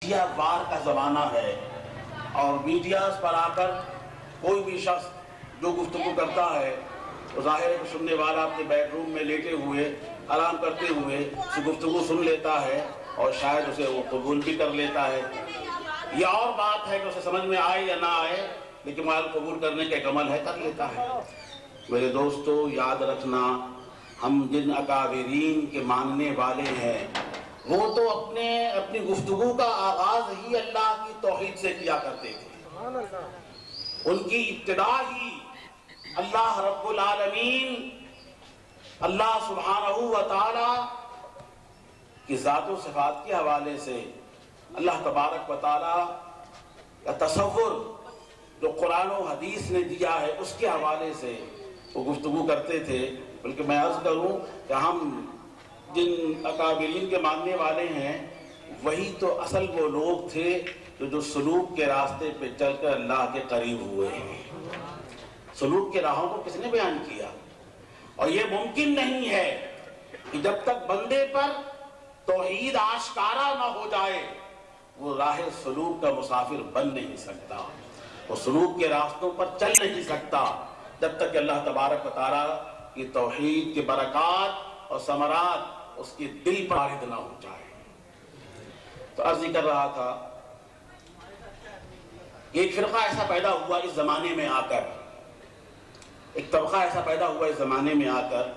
Media وار کا زمانہ ہے اور میڈیاز پر آ کر کوئی بھی شخص جو گفتگو کرتا ہے تو ظاہر ہے کہ سننے والا اپنے بیڈ روم میں لیٹے ہوئے آرام کرتے ہوئے اس گفتگو سن لیتا ہے اور شاید اسے وہ قبول بھی کر لیتا ہے۔ یہ اور بات ہے کہ اسے سمجھ میں آئے یا نہ آئے، لیکن مال قبول کرنے کا ایک عمل ہے، کر لیتا ہے۔ میرے دوستو، یاد رکھنا، ہم جن اکابرین کے ماننے والے ہیں وہ تو اپنی گفتگو کا آغاز ہی اللہ کی توحید سے کیا کرتے تھے۔ ان کی ابتدا ہی اللہ رب العالمین، اللہ سبحانہ و تعالی کی ذات و صفات کے حوالے سے، اللہ تبارک و تعالی کا تصور جو قرآن و حدیث نے دیا ہے اس کے حوالے سے وہ گفتگو کرتے تھے۔ بلکہ میں عرض کروں کہ ہم جن اکابرین کے ماننے والے ہیں وہی تو اصل وہ لوگ تھے جو سلوک کے راستے پہ چل کر اللہ کے قریب ہوئے ہیں۔ سلوک کے راہوں کو کس نے بیان کیا؟ اور یہ ممکن نہیں ہے کہ جب تک بندے پر توحید آشکارا نہ ہو جائے وہ راہ سلوک کا مسافر بن نہیں سکتا، وہ سلوک کے راستوں پر چل نہیں سکتا جب تک کہ اللہ تبارک و تعالیٰ کی توحید کے برکات اور ثمرات اس کے دل پر وارد نہ ہو جائے۔ تو عرض کر رہا تھا، ایک فرقہ ایسا پیدا ہوا اس زمانے میں آ کر، ایک طبقہ ایسا پیدا ہوا اس زمانے میں آ کر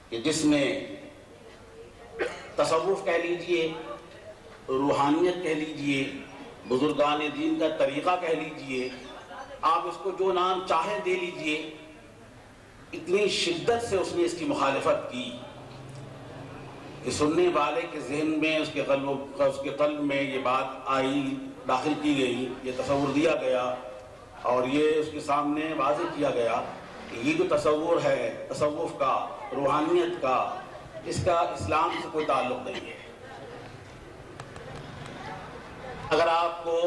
کہ جس میں تصوف کہہ لیجئے، روحانیت کہہ لیجئے، بزرگان دین کا طریقہ کہہ لیجئے، آپ اس کو جو نام چاہے دے لیجئے، اتنی شدت سے اس نے اس کی مخالفت کی کہ سننے والے کے ذہن میں اس کے قلب میں یہ بات آئی، داخل کی گئی، یہ تصور دیا گیا اور یہ اس کے سامنے واضح کیا گیا کہ یہ جو تصور ہے تصوف کا، روحانیت کا، اس کا اسلام سے کوئی تعلق نہیں ہے۔ اگر آپ کو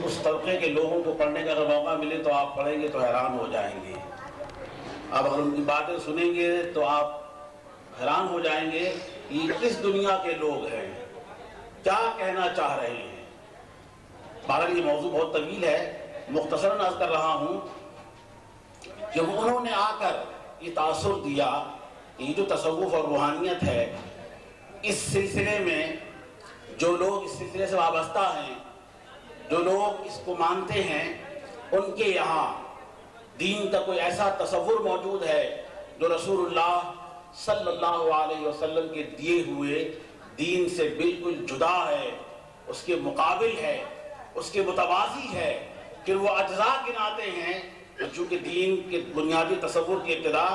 اس طبقے کے لوگوں کو پڑھنے کا اگر موقع ملے تو آپ پڑھیں گے تو حیران ہو جائیں گے۔ آپ اگر ان کی باتیں سنیں گے تو آپ حیران ہو جائیں گے کہ یہ کس دنیا کے لوگ ہیں، کیا کہنا چاہ رہے ہیں۔ بہرحال یہ موضوع بہت طویل ہے، مختصراً عرض کر رہا ہوں کہ انہوں نے آ کر یہ تاثر دیا کہ یہ جو تصوف اور روحانیت ہے، اس سلسلے میں جو لوگ اس سلسلے سے وابستہ ہیں، جو لوگ اس کو مانتے ہیں، ان کے یہاں دین کا کوئی ایسا تصور موجود ہے جو رسول اللہ صلی اللہ علیہ وسلم کے دیے ہوئے دین سے بالکل جدا ہے، اس کے مقابل ہے، اس کے متوازی ہے۔ پھر وہ اجزاء گناتے ہیں چونکہ دین کے بنیادی تصور کی ابتدا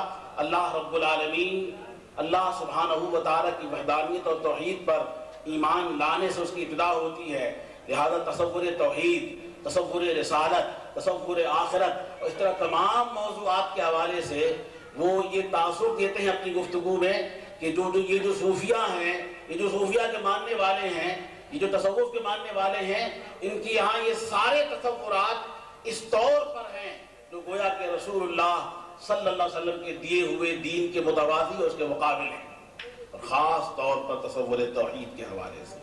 اللہ رب العالمین، اللہ سبحانہ و تعالیٰ کی وحدانیت اور توحید پر ایمان لانے سے اس کی ابتدا ہوتی ہے۔ لہذا تصور توحید، تصور رسالت، تصور آخرت اور اس طرح تمام موضوعات کے حوالے سے وہ یہ تاثر دیتے ہیں اپنی گفتگو میں کہ یہ جو صوفیہ ہیں، یہ جو صوفیہ کے ماننے والے ہیں، یہ جو تصوف کے ماننے والے ہیں، ان کی یہاں یہ سارے تصورات اس طور پر ہیں جو گویا کہ رسول اللہ صلی اللہ علیہ وسلم کے دیے ہوئے دین کے متوازی اور اس کے مقابل ہیں، اور خاص طور پر تصور توحید کے حوالے سے۔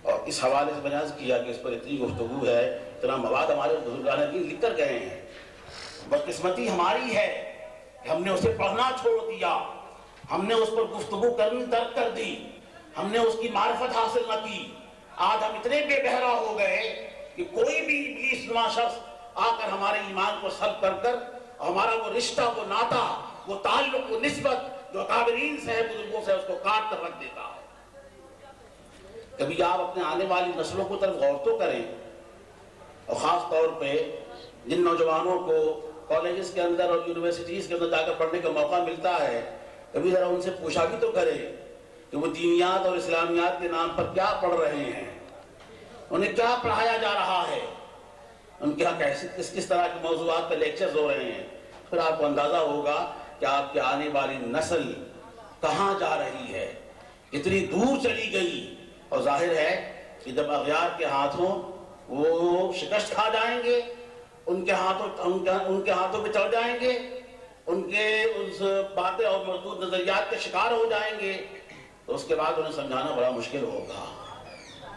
اور اس حوالے سے بیان کیا کہ اس پر اتنی گفتگو ہے، اتنا مواد ہمارے بزرگان دین لکھ کر گئے ہیں۔ بدقسمتی ہماری ہے کہ ہم نے اسے پڑھنا چھوڑ دیا، ہم نے اس پر گفتگو کرنی ترک کر دی، ہم نے اس کی معرفت حاصل نہ کی۔ آج ہم اتنے بے بہرا ہو گئے کہ کوئی بھی ابلیس نما شخص آ کر ہمارے ایمان کو سلب کر کر ہمارا وہ رشتہ، وہ ناطہ، وہ تعلق، وہ نسبت جو اکابرین سے ہے، بزرگوں سے، اس کو کاٹ کر رکھ دیتا ہے۔ کبھی آپ اپنے آنے والی نسلوں کو طرف غور تو کریں، اور خاص طور پہ جن نوجوانوں کو کالجز کے اندر اور یونیورسٹیز کے اندر جا کر پڑھنے کا موقع ملتا ہے، کبھی ذرا ان سے پوچھا بھی تو کریں کہ وہ دینیات اور اسلامیات کے نام پر کیا پڑھ رہے ہیں، انہیں کیا پڑھایا جا رہا ہے، ان کے یہاں کس طرح کے موضوعات پر لیکچرز ہو رہے ہیں۔ پھر آپ کو اندازہ ہوگا کہ آپ کی آنے والی نسل کہاں جا رہی ہے، اتنی دور چلی گئی۔ اور ظاہر ہے کہ جب اغیار کے ہاتھوں وہ شکست کھا جائیں گے، ان کے ہاتھوں پہ چڑھ جائیں گے، ان کے اس باتیں اور مردود نظریات کے شکار ہو جائیں گے، تو اس کے بعد انہیں سمجھانا بڑا مشکل ہوگا۔